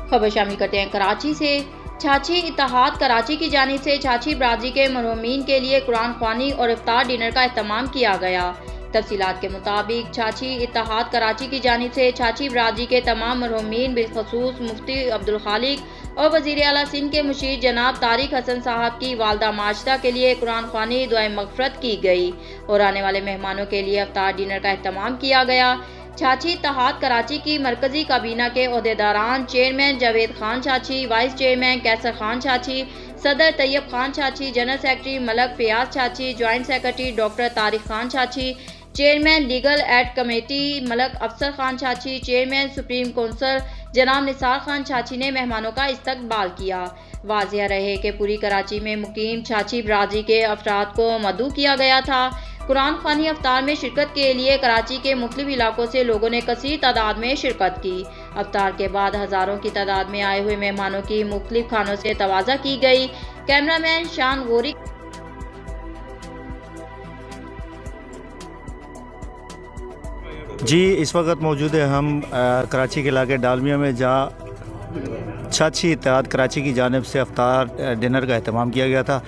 خبر شامل کرتے ہیں کراچی سے۔ چھاچھی اتحاد کراچی کی جانب سے چھاچھی برادری کے مرحومین کے لیے قرآن خوانی اور افطار ڈنر کا اہتمام کیا گیا۔ تفصیلات کے مطابق چھاچھی اتحاد کراچی کی جانب سے چھاچھی برادری کے تمام مرحومین بالخصوص مفتی عبدالخالق اور وزیر اعلیٰ سندھ کے مشیر جناب طارق حسن صاحب کی والدہ ماجدہ کے لیے قرآن خوانی دعائے مغفرت کی گئی اور آنے والے مہمانوں کے لیے افطار ڈنر کا اہتمام کیا گیا۔ چھاچھی اتحاد کراچی کی مرکزی کابینہ کے عہدیداران chairman Javed Khan Chhachhi, vice chairman Kaiser Khan Chhachhi, صدر Tayyab Khan Chhachhi, general secretary Malik Fayyaz Chhachhi, joint secretary doctor Tariq Khan Chhachhi, chairman legal aid committee Malik Afsar Khan Chhachhi, chairman supreme council جناب نثار خان چھاچھی نے مہمانوں کا استقبال کیا۔ واضح رہے کہ پوری کراچی میں مقیم چھاچھی برادری کے افراد کو مدعو کیا گیا تھا۔ قرآن خوانی افطار میں شرکت کے لیے کراچی کے مختلف علاقوں سے لوگوں نے کثیر تعداد میں شرکت کی۔ افطار کے بعد ہزاروں کی تعداد میں آئے ہوئے مہمانوں کی مختلف کھانوں سے توازہ کی گئی۔ کیمرہ مین شان غوری جی اس وقت موجود ہے ہم کراچی کے علاقے ڈالمیا میں، جہاں چھاچھی اتحاد کراچی کی جانب سے افطار ڈنر کا اہتمام کیا گیا تھا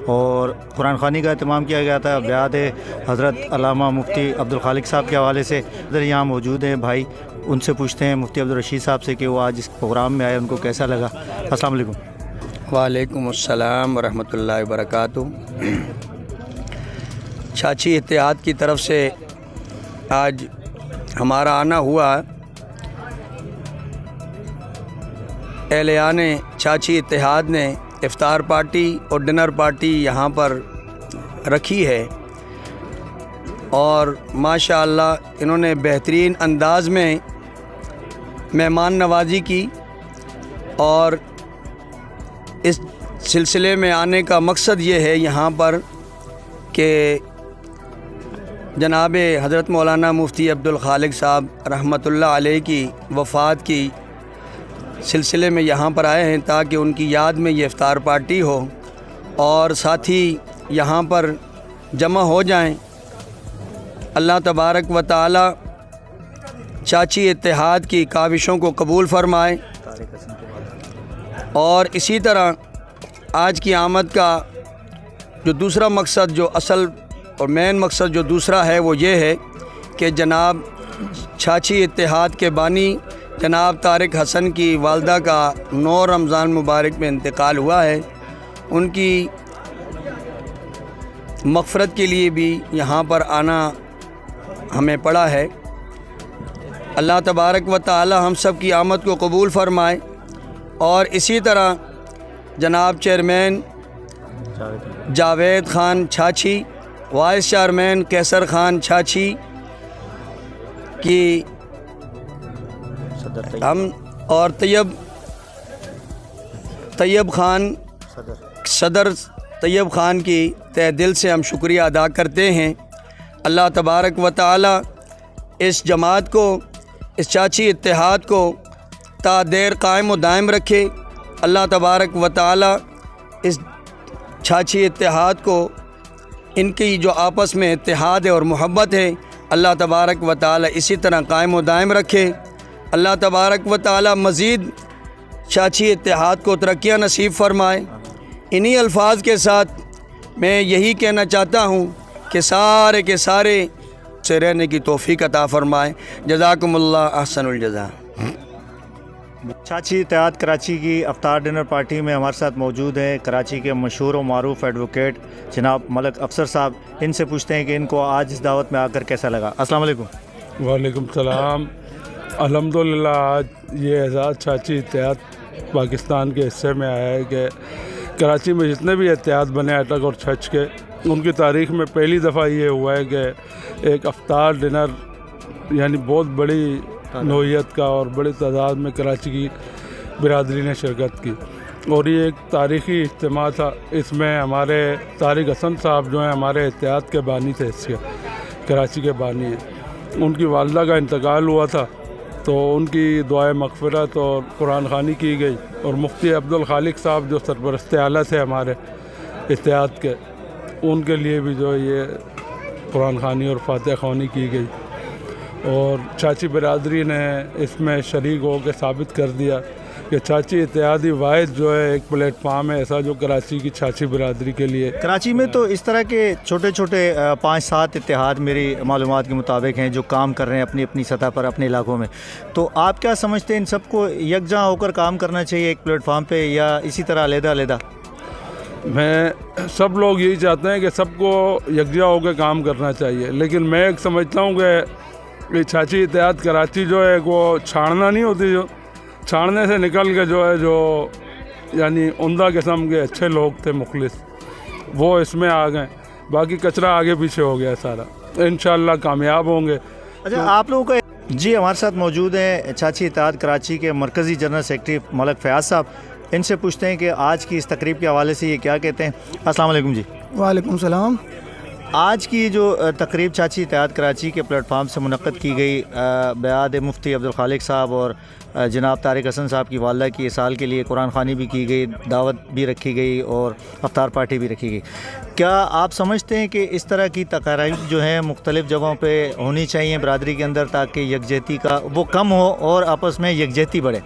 اور قرآن خوانی کا اہتمام کیا گیا تھا بیعت حضرت علامہ مفتی عبدالخالق صاحب کے حوالے سے۔ ادھر یہاں موجود ہیں بھائی، ان سے پوچھتے ہیں مفتی عبدالرشید صاحب سے کہ وہ آج اس پروگرام میں آئے، ان کو کیسا لگا۔ السلام علیکم۔ وعلیکم السلام ورحمۃ اللہ وبرکاتہ۔ چھاچھی اتحاد کی طرف سے آج ہمارا آنا ہوا۔ اہلیان چھاچھی اتحاد نے افطار پارٹی اور ڈنر پارٹی یہاں پر رکھی ہے اور ماشاء اللہ انہوں نے بہترین انداز میں مہمان نوازی کی، اور اس سلسلے میں آنے کا مقصد یہ ہے یہاں پر کہ جناب حضرت مولانا مفتی عبدالخالق صاحب رحمۃ اللہ علیہ کی وفات کی سلسلے میں یہاں پر آئے ہیں تاکہ ان کی یاد میں یہ افطار پارٹی ہو اور ساتھی یہاں پر جمع ہو جائیں۔ اللہ تبارک و تعالی چھاچھی اتحاد کی کاوشوں کو قبول فرمائے، اور اسی طرح آج کی آمد کا جو دوسرا مقصد، جو اصل اور مین مقصد جو دوسرا ہے، وہ یہ ہے کہ جناب چھاچھی اتحاد کے بانی جناب طارق حسن کی والدہ کا 9 رمضان مبارک میں انتقال ہوا ہے۔ ان کی مغفرت کے لیے بھی یہاں پر آنا ہمیں پڑا ہے۔ اللہ تبارک و تعالی ہم سب کی آمد کو قبول فرمائے، اور اسی طرح جناب chairman Javed Khan Chhachhi, vice chairman Kaiser Khan چھاچھی کی ہم اور طیب خان صدر طیب خان کی تہ دل سے ہم شکریہ ادا کرتے ہیں۔ اللہ تبارک و تعالی اس جماعت کو، اس چھاچھی اتحاد کو تا دیر قائم و دائم رکھے۔ اللہ تبارک و تعالی اس چھاچھی اتحاد کو، ان کی جو آپس میں اتحاد ہے اور محبت ہے، اللہ تبارک و تعالی اسی طرح قائم و دائم رکھے۔ اللہ تبارک و تعالی مزید چھاچھی اتحاد کو ترقیاں نصیب فرمائے۔ انہی الفاظ کے ساتھ میں یہی کہنا چاہتا ہوں کہ سارے کے سارے سے رہنے کی توفیق عطا فرمائے۔ جزاکم اللہ احسن الجزا۔ چھاچھی اتحاد کراچی کی افطار ڈنر پارٹی میں ہمارے ساتھ موجود ہیں کراچی کے مشہور و معروف ایڈوکیٹ جناب ملک افسر صاحب۔ ان سے پوچھتے ہیں کہ ان کو آج اس دعوت میں آ کر کیسا لگا۔ السلام علیکم۔ وعلیکم السلام۔ الحمدللہ آج یہ اعزاز چھاچھی اتحاد پاکستان کے حصے میں آیا ہے کہ کراچی میں جتنے بھی اتحاد بنے اٹک اور چھچ کے، ان کی تاریخ میں پہلی دفعہ یہ ہوا ہے کہ ایک افطار ڈنر، یعنی بہت بڑی نوعیت کا اور بڑی تعداد میں کراچی کی برادری نے شرکت کی، اور یہ ایک تاریخی اجتماع تھا۔ اس میں ہمارے طارق حسن صاحب جو ہیں ہمارے اتحاد کے بانی تھے، اس کے کراچی کے بانی ہیں، ان کی والدہ کا انتقال ہوا تھا، تو ان کی دعائے مغفرت اور قرآن خوانی کی گئی، اور مفتی عبدالخالق صاحب جو سرپرست اعلیٰ تھے ہمارے اتحاد کے، ان کے لیے بھی جو یہ قرآن خوانی اور فاتحہ خوانی کی گئی، اور چھاچھی برادری نے اس میں شریک ہو کے ثابت کر دیا کہ چھاچی اتحادی واحد جو ہے ایک پلیٹ فارم ہے ایسا جو کراچی کی چھاچی برادری کے لیے. کراچی میں تو اس طرح کے چھوٹے چھوٹے 5-7 اتحاد میری معلومات کے مطابق ہیں جو کام کر رہے ہیں اپنی اپنی سطح پر اپنے علاقوں میں. تو آپ کیا سمجھتے ہیں ان سب کو یکجا ہو کر کام کرنا چاہیے ایک پلیٹ فارم پہ یا اسی طرح علیحدہ علیحدہ؟ میں سب لوگ یہی چاہتے ہیں کہ سب کو یکجا ہو کے کام کرنا چاہیے، لیکن میں ایک سمجھتا ہوں کہ یہ چھاچی اتحاد کراچی جو ہے وہ چھاڑنا نہیں ہوتی، جو چھاڑنے سے نکل کے جو ہے جو یعنی عمدہ قسم کے اچھے لوگ تھے مخلص وہ اس میں آ گئے، باقی کچرا آگے پیچھے ہو گیا سارا. انشاءاللہ کامیاب ہوں گے. اچھا آپ لوگوں کا جی ہمارے ساتھ موجود ہیں چھاچی اتحاد کراچی کے مرکزی جنرل سیکرٹری ملک فیاض صاحب. ان سے پوچھتے ہیں کہ آج کی اس تقریب کے حوالے سے یہ کیا کہتے ہیں. السلام علیکم جی. وعلیکم السلام. آج کی جو تقریب چھاچی اتحاد کراچی کے پلیٹ فارم سے منعقد کی گئی بیعت مفتی عبدالخالق صاحب اور جناب طارق حسن صاحب کی والدہ کی سال کے لیے قرآن خوانی بھی کی گئی، دعوت بھی رکھی گئی اور افطار پارٹی بھی رکھی گئی. کیا آپ سمجھتے ہیں کہ اس طرح کی تقاریب جو ہیں مختلف جگہوں پہ ہونی چاہیے برادری کے اندر تاکہ یکجہتی کا وہ کم ہو اور آپس میں یکجہتی بڑھے؟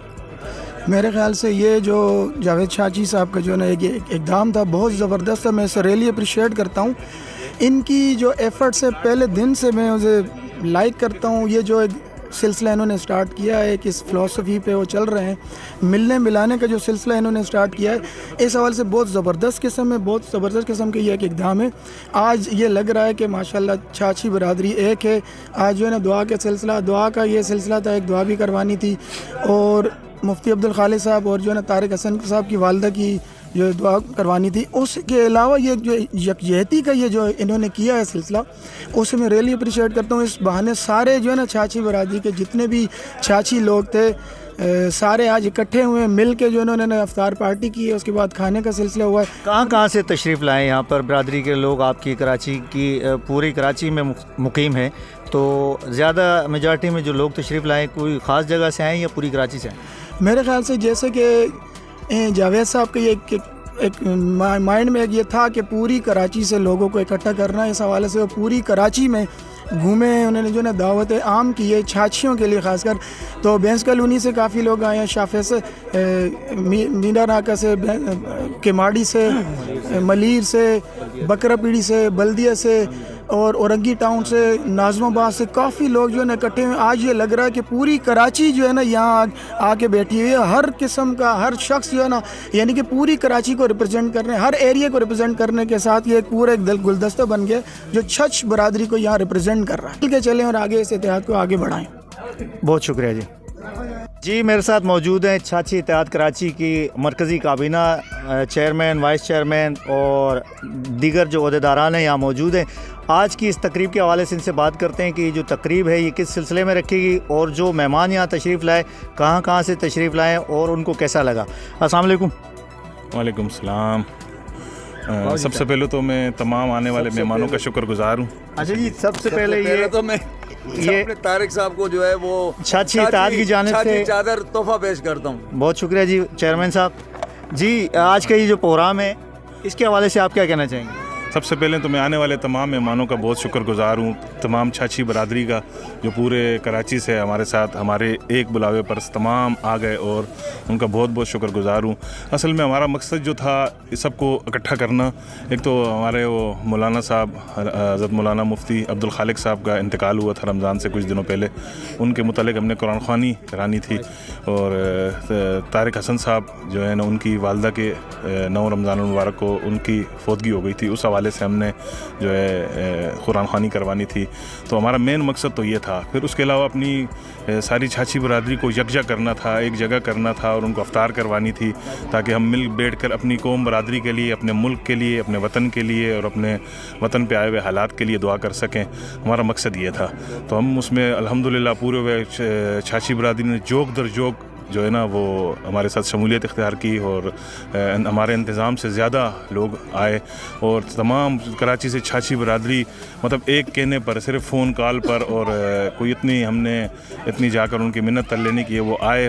میرے خیال سے یہ جو جاوید چھاچی صاحب کا جو ہے نا ایک اقدام تھا بہت زبردست ہے. میں اسے ریلی اپریشیٹ کرتا ہوں. ان کی جو ایفرٹس ہے پہلے دن سے میں اسے لائک کرتا ہوں. یہ جو ایک سلسلہ انہوں نے اسٹارٹ کیا ہے کہ اس فلسفی پہ وہ چل رہے ہیں، ملنے ملانے کا جو سلسلہ انہوں نے اسٹارٹ کیا ہے اس حوالے سے بہت زبردست قسم ہے، بہت زبردست قسم کا یہ ایک اقدام ہے. آج یہ لگ رہا ہے کہ ماشاءاللہ چھاچی برادری ایک ہے. آج جو ہے نا دعا کا سلسلہ، دعا کا یہ سلسلہ تھا، ایک دعا بھی کروانی تھی اور مفتی عبدالخالق صاحب اور جو ہے نا طارق حسن صاحب کی والدہ کی جو دعا کروانی تھی. اس کے علاوہ یہ جو یکجہتی کا یہ جو انہوں نے کیا ہے سلسلہ اسے میں ریلی اپریشیٹ کرتا ہوں. اس بہانے سارے جو ہے نا چھاچی برادری کے جتنے بھی چھاچی لوگ تھے سارے آج اکٹھے ہوئے مل کے جو انہوں نے افطار پارٹی کی ہے، اس کے بعد کھانے کا سلسلہ ہوا ہے. کہاں سے تشریف لائے یہاں پر برادری کے لوگ؟ آپ کی کراچی کی پوری کراچی میں مقیم ہیں تو زیادہ میجارٹی میں جو لوگ تشریف لائے کوئی خاص جگہ سے آئیں یا پوری کراچی سے آئیں؟ میرے خیال سے جیسے کہ جاوید صاحب کا یہ ایک مائنڈ میں یہ تھا کہ پوری کراچی سے لوگوں کو اکٹھا کرنا ہے، اس حوالے سے وہ پوری کراچی میں گھومے. انہوں نے جو نا دعوت عام کی ہے چھاچیوں کے لیے خاص کر. تو بینس کالونی سے کافی لوگ آئے ہیں، شافے سے، مینا ناکہ سے، کیماڑی سے، ملیر سے، بکرا پیڑی سے، بلدیہ سے اور اورنگی ٹاؤن سے، ناظم آباد سے کافی لوگ جو ہے نا اکٹھے ہوئے. آج یہ لگ رہا ہے کہ پوری کراچی جو ہے نا یہاں آ کے بیٹھی ہوئی ہے. ہر قسم کا ہر شخص جو ہے نا یعنی کہ پوری کراچی کو ریپرزینٹ کر رہے ہیں، ہر ایریا کو ریپرزینٹ کرنے کے ساتھ یہ ایک پورا ایک گلدستہ بن گیا جو چھچ برادری کو یہاں ریپرزینٹ کر رہا ہے. کے چلیں اور آگے اس اتحاد کو آگے بڑھائیں. بہت شکریہ جی. جی میرے ساتھ موجود ہیں چھاچی اتحاد کراچی کی مرکزی کابینہ چیئرمین، وائس چیئرمین اور دیگر جو عہدیداران ہیں یہاں موجود ہیں. آج کی اس تقریب کے حوالے سے ان سے بات کرتے ہیں کہ یہ جو تقریب ہے یہ کس سلسلے میں رکھی گئی اور جو مہمان یہاں تشریف لائے کہاں سے تشریف لائے اور ان کو کیسا لگا. السلام علیکم. وعلیکم السلام. سب سے پہلے تو میں تمام آنے والے مہمانوں کا شکر گزار ہوں. اچھا جی، سب سے پہلے یہ طارق صاحب کو جو ہے وہ چھاچی اتحاد کی جانب سے چادر تحفہ پیش کرتا ہوں. بہت شکریہ جی چیئرمین صاحب. جی آج کا یہ جو پروگرام ہے اس کے حوالے سے آپ کیا کہنا چاہیں گے؟ سب سے پہلے تو میں آنے والے تمام مہمانوں کا بہت شکر گزار ہوں، تمام چھاچی برادری کا جو پورے کراچی سے ہمارے ساتھ ہمارے ایک بلاوے پر تمام آ گئے اور ان کا بہت بہت شکر گزار ہوں. اصل میں ہمارا مقصد جو تھا اس سب کو اکٹھا کرنا. ایک تو ہمارے وہ مولانا صاحب حضرت مولانا مفتی عبدالخالق صاحب کا انتقال ہوا تھا رمضان سے کچھ دنوں پہلے، ان کے متعلق ہم نے قرآن خوانی کرانی تھی اور طارق حسن صاحب جو ہے نا ان کی والدہ کے 9 رمضان المبارک کو ان کی فوتگی ہو گئی تھی، اس حوالے سے ہم نے جو ہے قرآن خوانی کروانی تھی. تو ہمارا مین مقصد تو یہ تھا. پھر اس کے علاوہ اپنی ساری چھاچی برادری کو یکجا کرنا تھا، ایک جگہ کرنا تھا اور ان کو افطار کروانی تھی تاکہ ہم مل بیٹھ کر اپنی قوم برادری کے لیے، اپنے ملک کے لیے، اپنے وطن کے لیے اور اپنے وطن پہ آئے ہوئے حالات کے لیے دعا کر سکیں. ہمارا مقصد یہ تھا. تو ہم اس میں الحمدللہ پورے ہوئے چھاچی برادری نے جوک در جوک جو ہے نا وہ ہمارے ساتھ شمولیت اختیار کی اور ہمارے انتظام سے زیادہ لوگ آئے اور تمام کراچی سے چھاچی برادری مطلب ایک کہنے پر صرف فون کال پر اور کوئی ہم نے اتنی جا کر ان کی منت تلے نہیں کی، وہ آئے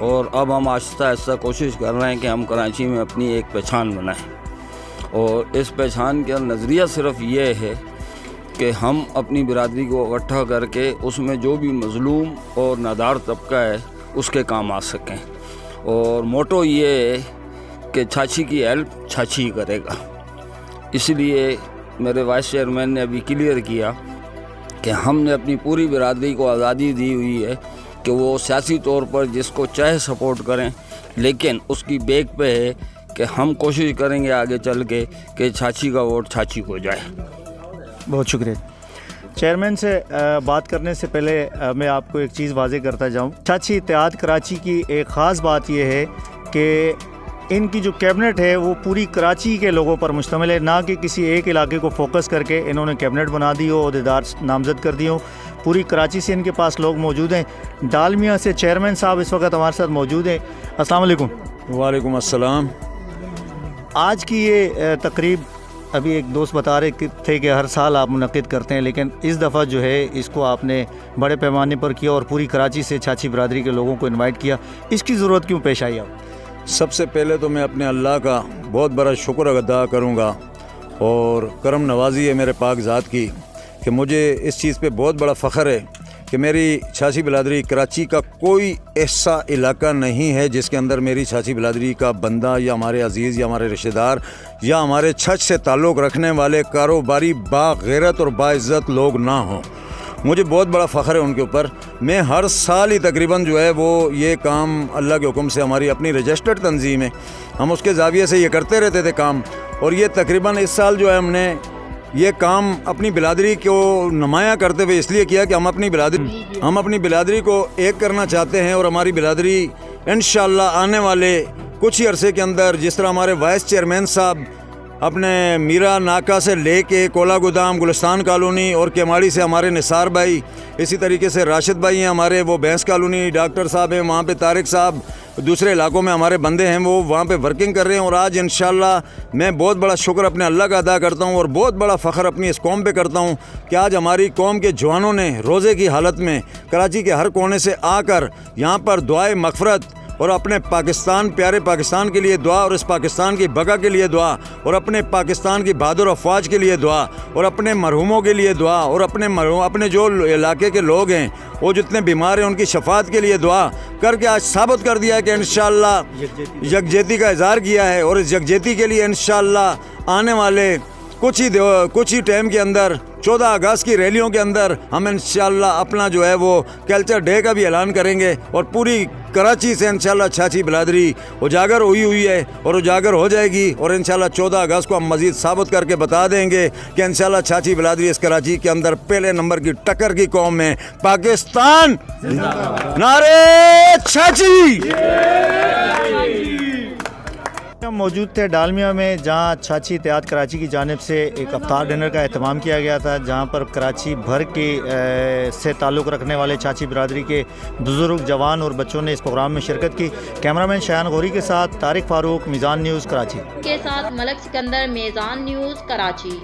اور اب ہم آہستہ آہستہ کوشش کر رہے ہیں کہ ہم کراچی میں اپنی ایک پہچان بنائیں، اور اس پہچان کا نظریہ صرف یہ ہے کہ ہم اپنی برادری کو اکٹھا کر کے اس میں جو بھی مظلوم اور نادار طبقہ ہے اس کے کام آ سکیں، اور موٹو یہ ہے کہ چھاچھی کی ہیلپ چھاچھی کرے گا۔ اس لیے میرے وائس چیئرمین نے ابھی کلیئر کیا کہ ہم نے اپنی پوری برادری کو آزادی دی ہوئی ہے کہ وہ سیاسی طور پر جس کو چاہے سپورٹ کریں، لیکن اس کی بیک پہ ہے کہ ہم کوشش کریں گے آگے چل کے کہ چھاچھی کا ووٹ چھاچھی کو جائے۔ بہت شکریہ۔ چیئرمین سے بات کرنے سے پہلے میں آپ کو ایک چیز واضح کرتا جاؤں، چھاچھی اتحاد کراچی کی ایک خاص بات یہ ہے کہ ان کی جو کیبنٹ ہے وہ پوری کراچی کے لوگوں پر مشتمل ہے، نہ کہ کسی ایک علاقے کو فوکس کر کے انہوں نے کیبنٹ بنا دی ہو، عہدیدار نامزد کر دی ہوں۔ پوری کراچی سے ان کے پاس لوگ موجود ہیں۔ ڈالمیا سے چیئرمین صاحب اس وقت ہمارے ساتھ موجود ہیں۔ السلام علیکم۔ وعلیکم السلام۔ آج کی یہ تقریب ابھی ایک دوست بتا رہے تھے کہ ہر سال آپ منعقد کرتے ہیں، لیکن اس دفعہ جو ہے اس کو آپ نے بڑے پیمانے پر کیا اور پوری کراچی سے چھاچھی برادری کے لوگوں کو انوائٹ کیا، اس کی ضرورت کیوں پیش آئی آپ؟ سب سے پہلے تو میں اپنے اللہ کا بہت بڑا شکر ادا کروں گا، اور کرم نوازی ہے میرے پاک ذات کی کہ مجھے اس چیز پہ بہت بڑا فخر ہے کہ میری چھاچھی برادری کراچی کا کوئی ایسا علاقہ نہیں ہے جس کے اندر میری چھاچھی برادری کا بندہ یا ہمارے عزیز یا ہمارے رشتہ دار یا ہمارے چھچ سے تعلق رکھنے والے کاروباری باغیرت اور باعزت لوگ نہ ہوں۔ مجھے بہت بڑا فخر ہے ان کے اوپر۔ میں ہر سال ہی تقریباً جو ہے وہ یہ کام اللہ کے حکم سے، ہماری اپنی رجسٹرڈ تنظیم ہے، ہم اس کے زاویے سے یہ کرتے رہتے تھے کام، اور یہ تقریباً اس سال جو ہے ہم نے یہ کام اپنی برادری کو نمایاں کرتے ہوئے اس لیے کیا کہ ہم اپنی برادری کو ایک کرنا چاہتے ہیں، اور ہماری برادری انشاءاللہ آنے والے کچھ ہی عرصے کے اندر، جس طرح ہمارے وائس چیئرمین صاحب اپنے میرا ناکا سے لے کے کولا گودام، گلستان کالونی اور کیماڑی سے ہمارے نثار بھائی، اسی طریقے سے راشد بھائی ہیں ہمارے، وہ بینس کالونی، ڈاکٹر صاحب ہیں وہاں پہ، طارق صاحب دوسرے علاقوں میں ہمارے بندے ہیں، وہ وہاں پہ ورکنگ کر رہے ہیں، اور آج انشاءاللہ میں بہت بڑا شکر اپنے اللہ کا ادا کرتا ہوں، اور بہت بڑا فخر اپنی اس قوم پہ کرتا ہوں کہ آج ہماری قوم کے جوانوں نے روزے کی حالت میں کراچی کے ہر کونے سے آ کر یہاں پر دعائے مغفرت اور اپنے پاکستان، پیارے پاکستان کے لیے دعا، اور اس پاکستان کی بقا کے لیے دعا، اور اپنے پاکستان کی بہادر افواج کے لیے دعا، اور اپنے مرحوموں کے لیے دعا، اور اپنے جو علاقے کے لوگ ہیں وہ جتنے بیمار ہیں ان کی شفاعت کے لیے دعا کر کے آج ثابت کر دیا ہے کہ انشاءاللہ یکجہتی کا اظہار کیا ہے، اور اس یکجہتی کے لیے انشاءاللہ آنے والے کچھ ہی ٹائم کے اندر 14 اگست کی ریلیوں کے اندر ہم انشاءاللہ اپنا جو ہے وہ کلچر ڈے کا بھی اعلان کریں گے، اور پوری کراچی سے انشاءاللہ چھاچھی برادری اجاگر ہوئی ہے اور اجاگر ہو جائے گی، اور انشاءاللہ 14 اگست کو ہم مزید ثابت کر کے بتا دیں گے کہ انشاءاللہ چھاچھی برادری اس کراچی کے اندر پہلے نمبر کی ٹکر کی قوم ہے۔ پاکستان نعرے چھاچھی۔ ہم موجود تھے ڈالمیا میں، جہاں چھاچھی اتحاد کراچی کی جانب سے ایک افطار ڈنر کا اہتمام کیا گیا تھا، جہاں پر کراچی بھر کے سے تعلق رکھنے والے چھاچھی برادری کے بزرگ، جوان اور بچوں نے اس پروگرام میں شرکت کی۔ کیمرامین شایان غوری کے ساتھ طارق فاروق، میزان نیوز کراچی۔ کے ساتھ ملک سکندر، میزان نیوز کراچی۔